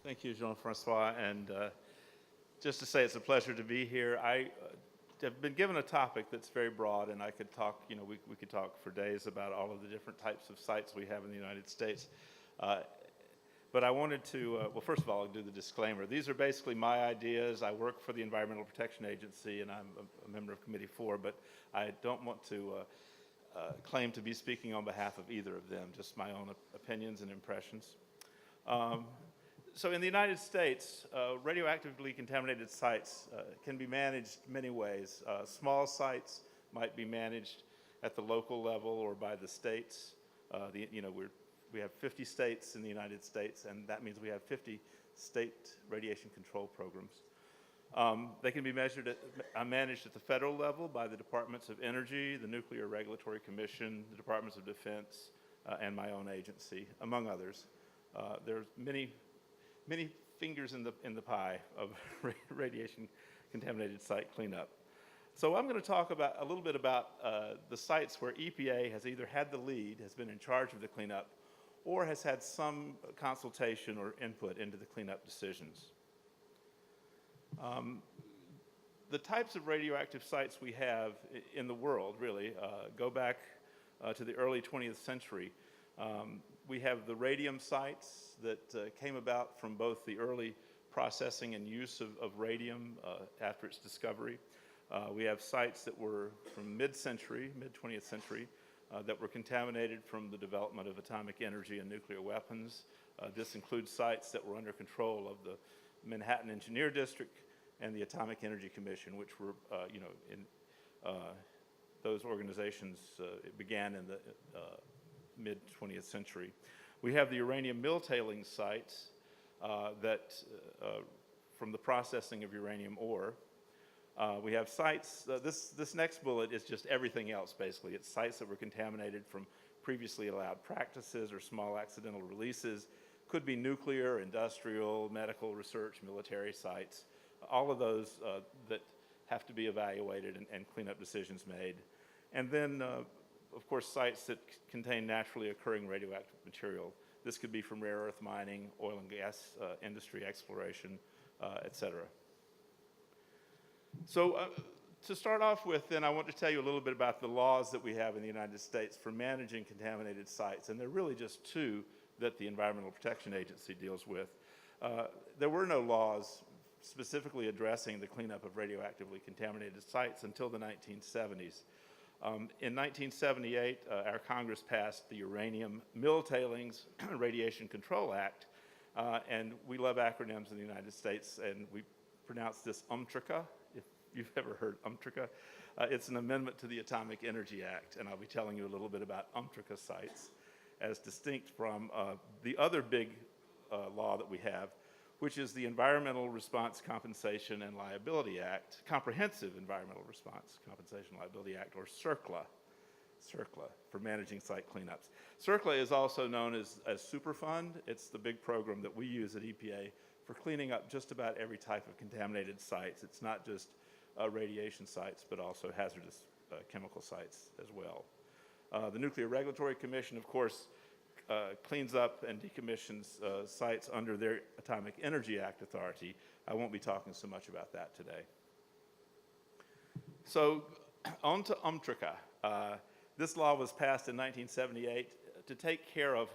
Thank you, Jean-Francois. And just to say it's a pleasure to be here. I have been given a topic that's very broad, and I could talk, we could talk for days about all of the different types of sites we have in the United States. But I wanted to, well, first of all, I'll do the disclaimer. These are basically my ideas. I work for the Environmental Protection Agency, and I'm a member of Committee 4, but I don't want to claim to be speaking on behalf of either of them, just my own opinions and impressions. So in the United States, radioactively contaminated sites can be managed many ways. Small sites might be managed at the local level or by the states. We have 50 states in the United States, and that means we have 50 state radiation control programs. They can be managed at the federal level by the Departments of Energy, the Nuclear Regulatory Commission, the Departments of Defense, and my own agency, among others. There's many fingers in the pie of radiation contaminated site cleanup. So I'm going to talk a little bit about the sites where EPA has either had the lead, has been in charge of the cleanup, or has had some consultation or input into the cleanup decisions. The types of radioactive sites we have in the world, really, go back to the early 20th century. We have the radium sites that came about from both the early processing and use of radium after its discovery. We have sites that were from mid-century, mid-20th century, that were contaminated from the development of atomic energy and nuclear weapons. This includes sites that were under control of the Manhattan Engineer District and the Atomic Energy Commission, which were, those organizations began in the mid-20th century. We have the uranium mill tailings sites from the processing of uranium ore. We have sites, this next bullet is just everything else, basically. It's sites that were contaminated from previously allowed practices or small accidental releases. Could be nuclear, industrial, medical research, military sites. All of those that have to be evaluated and cleanup decisions made. And then, of course, sites that contain naturally occurring radioactive material. This could be from rare earth mining, oil and gas industry exploration, et cetera. So to start off with, then, I want to tell you a little bit about the laws that we have in the United States for managing contaminated sites. And they're really just two that the Environmental Protection Agency deals with. There were no laws specifically addressing the cleanup of radioactively contaminated sites until the 1970s. In 1978, our Congress passed the Uranium Mill Tailings Radiation Control Act, and we love acronyms in the United States, and we pronounce this UMTRCA, if you've ever heard UMTRCA. It's an amendment to the Atomic Energy Act, and I'll be telling you a little bit about UMTRCA sites as distinct from the other big law that we have, which is the Environmental Response Compensation and Liability Act, Comprehensive Environmental Response Compensation and Liability Act, or CERCLA, for managing site cleanups. CERCLA is also known as Superfund. It's the big program that we use at EPA for cleaning up just about every type of contaminated sites. It's not just radiation sites, but also hazardous chemical sites as well. The Nuclear Regulatory Commission, of course, cleans up and decommissions sites under their Atomic Energy Act authority. I won't be talking so much about that today. So on to UMTRCA. This law was passed in 1978 to take care of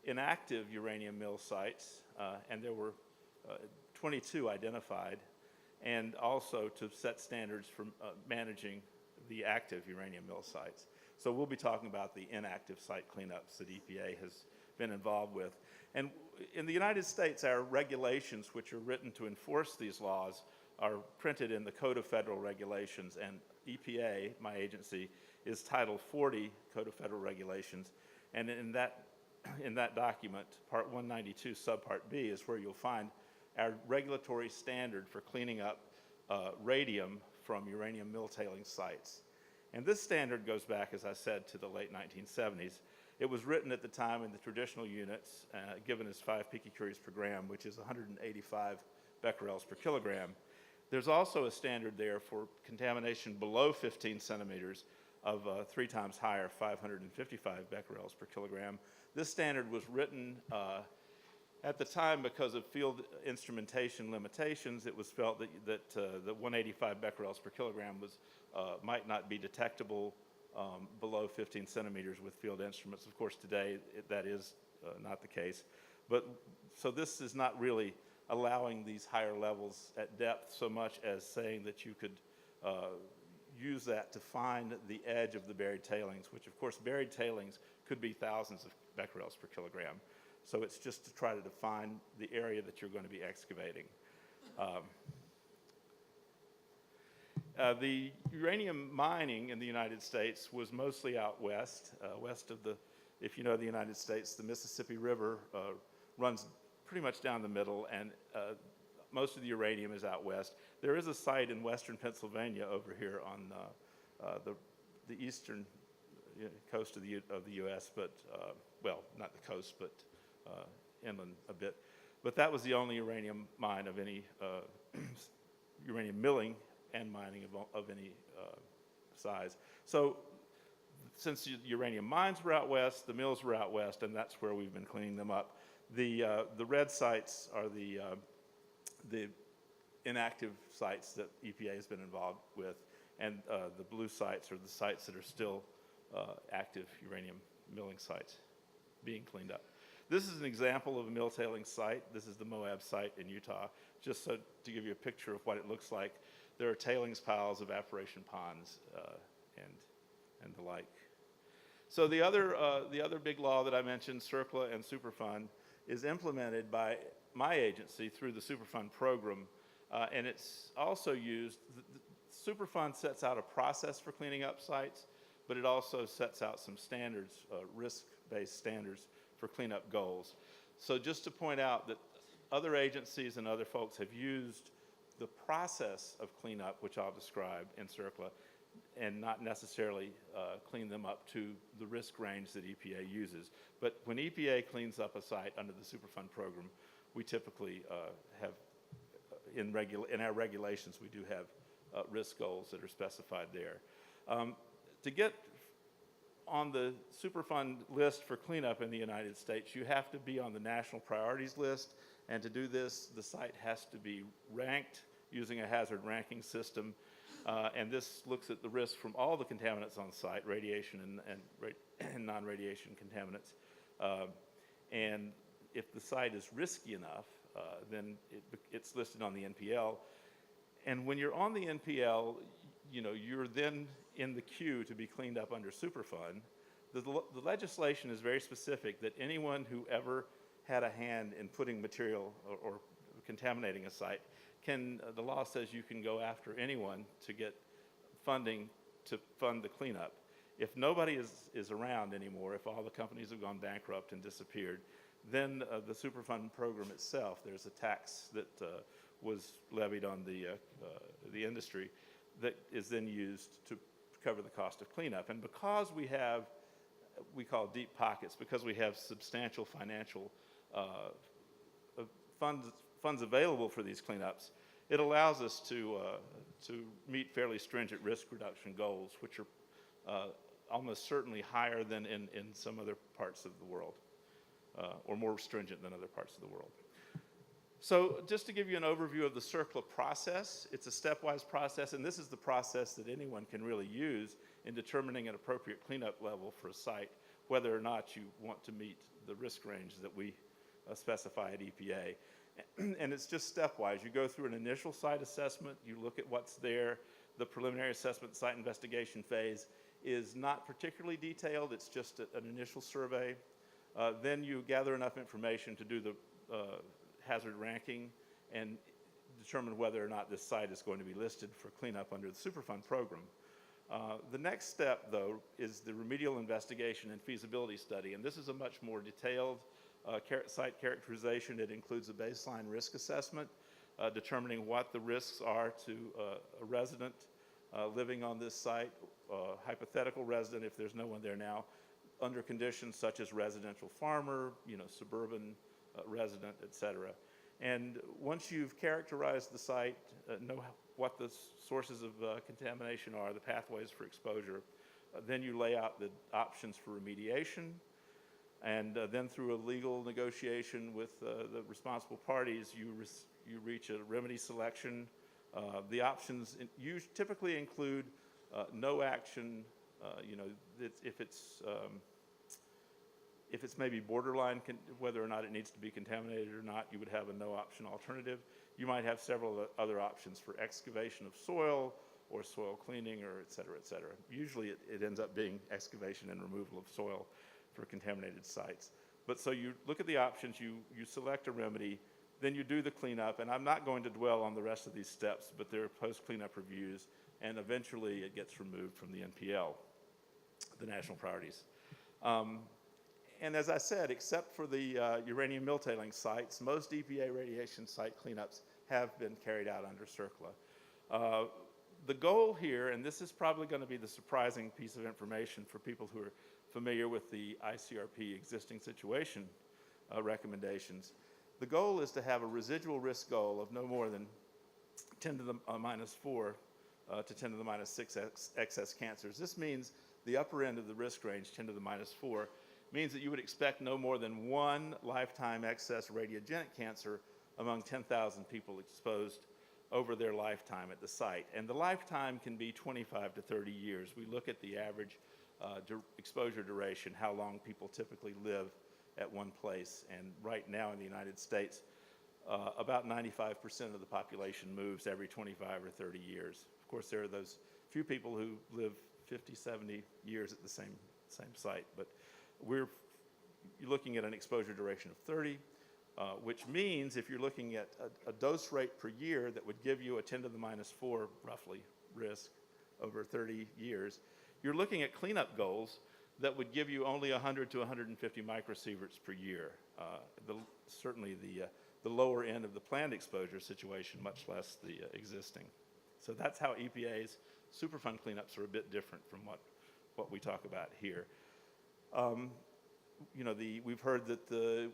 inactive uranium mill sites, and there were 22 identified, and also to set standards for managing the active uranium mill sites. So we'll be talking about the inactive site cleanups that EPA has been involved with. And in the United States, our regulations, which are written to enforce these laws, are printed in the Code of Federal Regulations, and EPA, my agency, is Title 40 Code of Federal Regulations. And in that document, Part 192, Subpart B, is where you'll find our regulatory standard for cleaning up radium from uranium mill tailing sites. And this standard goes back, as I said, to the late 1970s. It was written at the time in the traditional units, given as 5 picocuries per gram, which is 185 becquerels per kilogram. There's also a standard there for contamination below 15 centimeters of 3 times higher, 555 becquerels per kilogram. This standard was written At the time, because of field instrumentation limitations, it was felt that the 185 becquerels per kilogram might not be detectable below 15 centimeters with field instruments. Of course, today that is not the case. But so this is not really allowing these higher levels at depth so much as saying that you could use that to find the edge of the buried tailings, which of course buried tailings could be thousands of becquerels per kilogram. So it's just to try to define the area that you're going to be excavating. The uranium mining in the United States was mostly out west, west of the, if you know the United States, the Mississippi River runs pretty much down the middle, and most of the uranium is out west. There is a site in western Pennsylvania over here on the eastern coast of the U.S., but, well, not the coast, but inland a bit. But that was the only uranium mine of any, uranium milling and mining of any size. So since uranium mines were out west, the mills were out west, and that's where we've been cleaning them up. The red sites are the inactive sites that EPA has been involved with, and the blue sites are the sites that are still active uranium milling sites being cleaned up. This is an example of a mill tailings site. This is the Moab site in Utah, just so to give you a picture of what it looks like. There are tailings piles, evaporation ponds, and the like. So the other big law that I mentioned, CERCLA and Superfund, is implemented by my agency through the Superfund program, and it's also used. The Superfund sets out a process for cleaning up sites, but it also sets out some standards, risk-based standards for cleanup goals. So just to point out that other agencies and other folks have used the process of cleanup, which I'll describe in CERCLA, and not necessarily clean them up to the risk range that EPA uses. But when EPA cleans up a site under the Superfund program, we typically have, in our regulations, we do have risk goals that are specified there. To get on the Superfund list for cleanup in the United States, you have to be on the national priorities list, and to do this, the site has to be ranked using a hazard ranking system, and this looks at the risk from all the contaminants on site, radiation and non-radiation contaminants, and if the site is risky enough, then it's listed on the NPL, and when you're on the NPL, you're then in the queue to be cleaned up under Superfund. The legislation is very specific that anyone who ever had a hand in putting material or contaminating a site the law says you can go after anyone to get funding to fund the cleanup. If nobody is around anymore, if all the companies have gone bankrupt and disappeared, then the Superfund program itself, there's a tax that was levied on the industry that is then used to cover the cost of cleanup. And because we call deep pockets, because we have substantial financial funds available for these cleanups, it allows us to meet fairly stringent risk reduction goals, which are almost certainly higher than in some other parts of the world, or more stringent than other parts of the world. So just to give you an overview of the CERCLA process, it's a stepwise process, and this is the process that anyone can really use in determining an appropriate cleanup level for a site, whether or not you want to meet the risk range that we specify at EPA. And it's just stepwise. You go through an initial site assessment, you look at what's there. The preliminary assessment site investigation phase is not particularly detailed, it's just an initial survey. Then you gather enough information to do the hazard ranking and determine whether or not this site is going to be listed for cleanup under the Superfund program. The next step, though, is the remedial investigation and feasibility study, and this is a much more detailed site characterization. It includes a baseline risk assessment, determining what the risks are to a resident living on this site, hypothetical resident if there's no one there now, under conditions such as residential farmer, suburban resident, etc. And once you've characterized the site, know what the sources of contamination are, the pathways for exposure, then you lay out the options for remediation. And then through a legal negotiation with the responsible parties, you reach a remedy selection. The options typically include no action, if it's maybe borderline, whether or not it needs to be contaminated or not, you would have a no option alternative. You might have several other options for excavation of soil or soil cleaning, or et cetera, et cetera. Usually it ends up being excavation and removal of soil for contaminated sites. But so you look at the options, you select a remedy, then you do the cleanup, and I'm not going to dwell on the rest of these steps, but there are post-cleanup reviews, and eventually it gets removed from the NPL, the national priorities. And as I said, except for the uranium mill tailings sites, most EPA radiation site cleanups have been carried out under CERCLA. The goal here, and this is probably going to be the surprising piece of information for people who are familiar with the ICRP existing situation recommendations, the goal is to have a residual risk goal of no more than 10 to the minus 4 to 10 to the minus 6 excess cancers. This means the upper end of the risk range, 10 to the minus 4, means that you would expect no more than one lifetime excess radiogenic cancer among 10,000 people exposed over their lifetime at the site. And the lifetime can be 25 to 30 years. We look at the average exposure duration, how long people typically live at one place. And right now in the United States, about 95% of the population moves every 25 or 30 years. Of course, there are those few people who live 50, 70 years at the same site, but you're looking at an exposure duration of 30, which means if you're looking at a dose rate per year that would give you a 10 to the minus 4, roughly, risk over 30 years, you're looking at cleanup goals that would give you only 100 to 150 microsieverts per year. Certainly the lower end of the planned exposure situation, much less the existing. So that's how EPA's Superfund cleanups are a bit different from what we talk about here. We've heard that the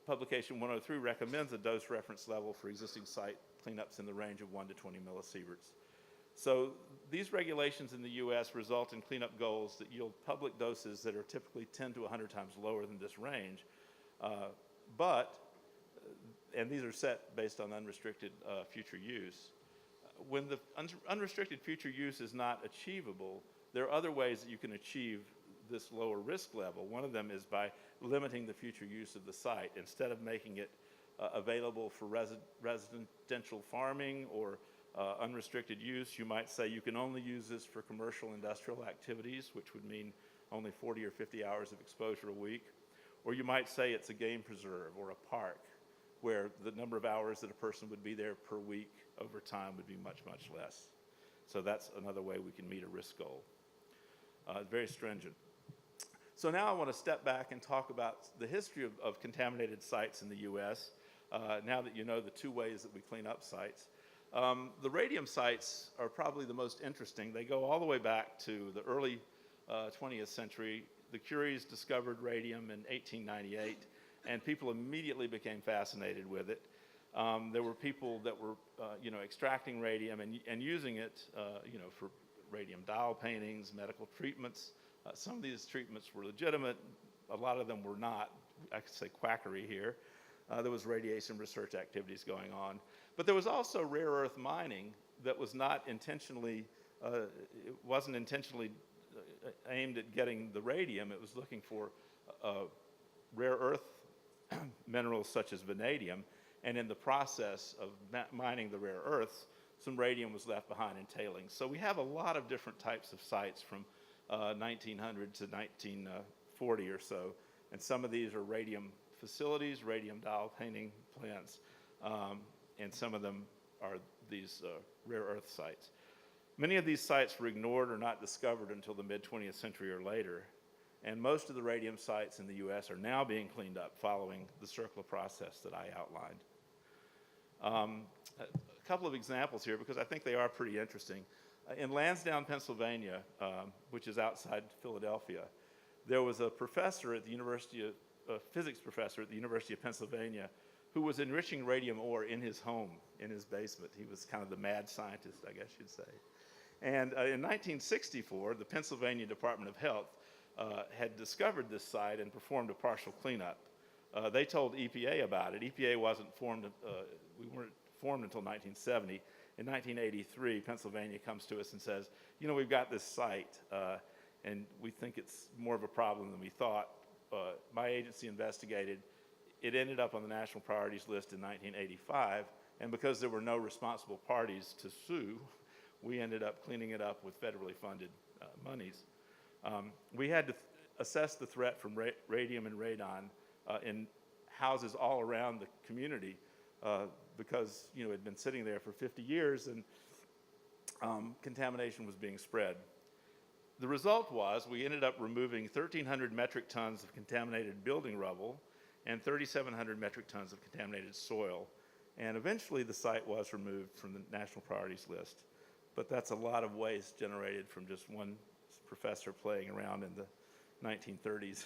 publication 103 recommends a dose reference level for existing site cleanups in the range of 1 to 20 millisieverts. So these regulations in the U.S. result in cleanup goals that yield public doses that are typically 10 to 100 times lower than this range, and these are set based on unrestricted future use. When the unrestricted future use is not achievable, there are other ways that you can achieve this lower risk level. One of them is by limiting the future use of the site. Instead of making it available for residential farming or unrestricted use, you might say you can only use this for commercial industrial activities, which would mean only 40 or 50 hours of exposure a week. Or you might say it's a game preserve or a park, where the number of hours that a person would be there per week over time would be much, much less. So that's another way we can meet a risk goal. Very stringent. So now I want to step back and talk about the history of contaminated sites in the U.S., now that you know the two ways that we clean up sites. The radium sites are probably the most interesting. They go all the way back to the early 20th century. The Curies discovered radium in 1898, and people immediately became fascinated with it. There were people that were, extracting radium and using it, for radium dial paintings, medical treatments. Some of these treatments were legitimate. A lot of them were not. I could say quackery here. There was radiation research activities going on. But there was also rare earth mining that was not intentionally, it wasn't intentionally aimed at getting the radium. It was looking for rare earth minerals such as vanadium. And in the process of mining the rare earths, some radium was left behind in tailings. So we have a lot of different types of sites from 1900 to 1940 or so. And some of these are radium facilities, radium dial painting plants, and some of them are these rare earth sites. Many of these sites were ignored or not discovered until the mid-20th century or later. And most of the radium sites in the U.S. are now being cleaned up following the CERCLA process that I outlined. A couple of examples here, because I think they are pretty interesting. In Lansdowne, Pennsylvania, which is outside Philadelphia, there was a professor at the physics professor at the University of Pennsylvania who was enriching radium ore in his home, in his basement. He was kind of the mad scientist, I guess you'd say. And in 1964, the Pennsylvania Department of Health had discovered this site and performed a partial cleanup. They told EPA about it. EPA wasn't formed, we weren't formed until 1970. In 1983, Pennsylvania comes to us and says, you know, we've got this site, and we think it's more of a problem than we thought. My agency investigated. It ended up on the national priorities list in 1985, and because there were no responsible parties to sue, we ended up cleaning it up with federally funded monies. We had to assess the threat from radium and radon in houses all around the community because, you know, it had been sitting there for 50 years and contamination was being spread. The result was we ended up removing 1,300 metric tons of contaminated building rubble and 3,700 metric tons of contaminated soil. And eventually the site was removed from the national priorities list. But that's a lot of waste generated from just one professor playing around in the 1930s.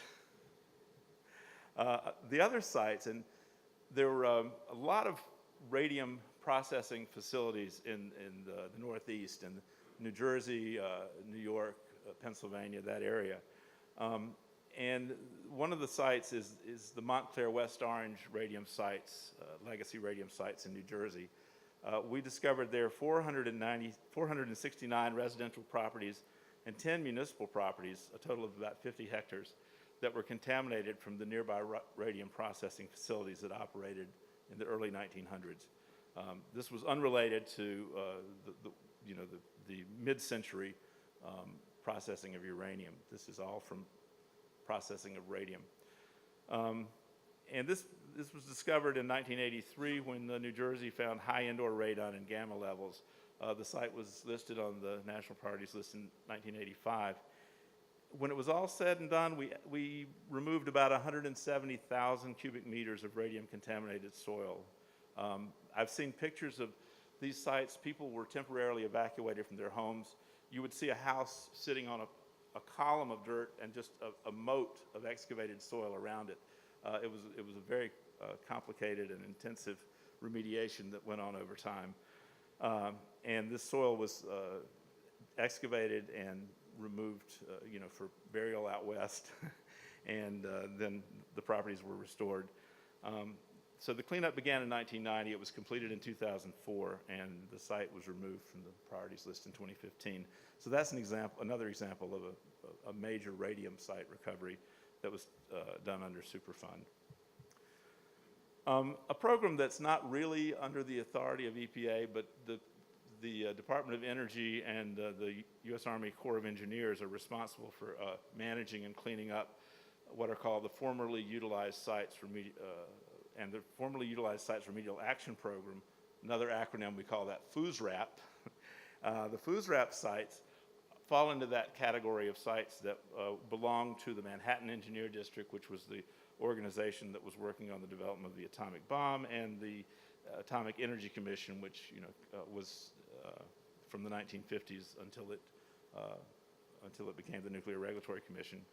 The other sites, and there were a lot of radium processing facilities in the Northeast, in New Jersey, New York, Pennsylvania, that area. And one of the sites is the Montclair West Orange Radium Sites, legacy radium sites in New Jersey. We discovered there 469 residential properties and 10 municipal properties, a total of about 50 hectares, that were contaminated from the nearby radium processing facilities that operated in the early 1900s. This was unrelated to the mid-century processing of uranium. This is all from processing of radium. And this was discovered in 1983 when New Jersey found high indoor radon and gamma levels. The site was listed on the national priorities list in 1985. When it was all said and done, we removed about 170,000 cubic meters of radium contaminated soil. I've seen pictures of these sites. People were temporarily evacuated from their homes. You would see a house sitting on a column of dirt and just a moat of excavated soil around it. It was a very complicated and intensive remediation that went on over time. And this soil was excavated and removed, for burial out west, and then the properties were restored. So the cleanup began in 1990. It was completed in 2004, and the site was removed from the priorities list in 2015. So that's another example of a major radium site recovery that was done under Superfund. A program that's not really under the authority of EPA, but the Department of Energy and the U.S. Army Corps of Engineers are responsible for managing and cleaning up what are called the formerly utilized sites and the formerly utilized sites remedial action program. Another acronym, we call that FUSRAP. The FUSRAP sites fall into that category of sites that belong to the Manhattan Engineer District, which was the organization that was working on the development of the atomic bomb, and the Atomic Energy Commission, which was from the 1950s until it became the Nuclear Regulatory Commission.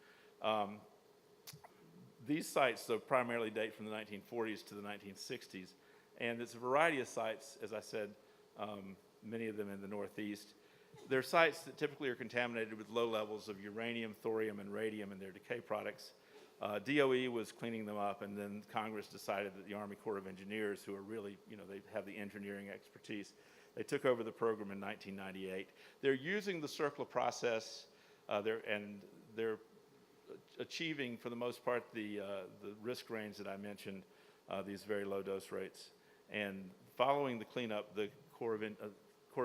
These sites, though, primarily date from the 1940s to the 1960s, and it's a variety of sites, as I said, many of them in the Northeast. They're sites that typically are contaminated with low levels of uranium, thorium, and radium in their decay products. DOE was cleaning them up, and then Congress decided that the Army Corps of Engineers, who are really, they have the engineering expertise, they took over the program in 1998. They're using the CERCLA process, they're achieving, for the most part, the risk range that I mentioned, these very low dose rates. And following the cleanup, the Corps of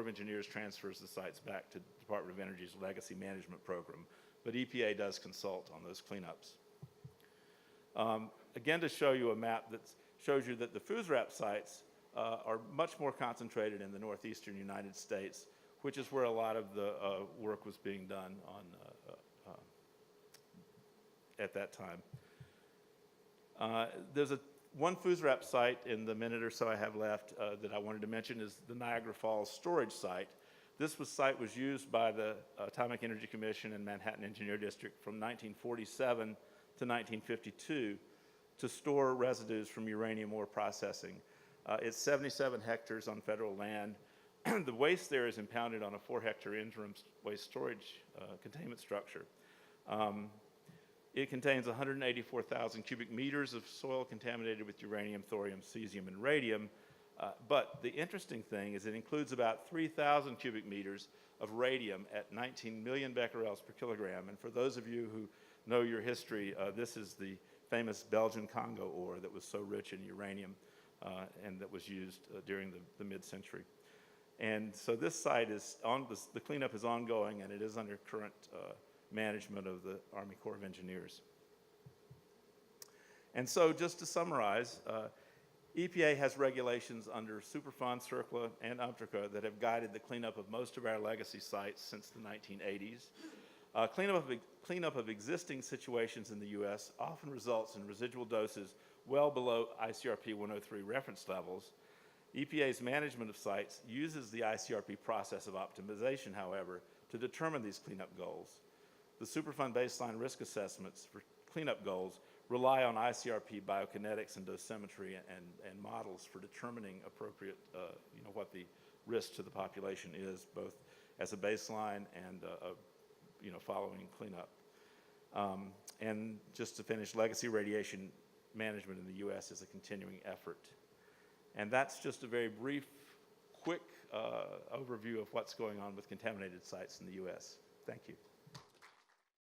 Engineers transfers the sites back to the Department of Energy's legacy management program, but EPA does consult on those cleanups. Again, to show you a map that shows you that the FUSRAP sites are much more concentrated in the northeastern United States, which is where a lot of the work was being done on at that time. There's one FUSRAP site in the minute or so I have left that I wanted to mention is the Niagara Falls storage site. This site was used by the Atomic Energy Commission and Manhattan Engineer District from 1947 to 1952 to store residues from uranium ore processing. It's 77 hectares on federal land. The waste there is impounded on a 4-hectare interim waste storage containment structure. It contains 184,000 cubic meters of soil contaminated with uranium, thorium, cesium, and radium. But the interesting thing is it includes about 3,000 cubic meters of radium at 19 million becquerels per kilogram. And for those of you who know your history, this is the famous Belgian Congo ore that was so rich in uranium and that was used during the mid-century. And so this site is the cleanup is ongoing, and it is under current management of the Army Corps of Engineers. And so just to summarize, EPA has regulations under Superfund, CERCLA, and UMTRCA that have guided the cleanup of most of our legacy sites since the 1980s. Cleanup of existing situations in the U.S. often results in residual doses well below ICRP 103 reference levels. EPA's management of sites uses the ICRP process of optimization, however, to determine these cleanup goals. The Superfund baseline risk assessments for cleanup goals rely on ICRP biokinetics and dosimetry and models for determining appropriate, what the risk to the population is, both as a baseline and, following cleanup. And just to finish, legacy radiation management in the U.S. is a continuing effort. And that's just a very brief, quick overview of what's going on with contaminated sites in the U.S. Thank you.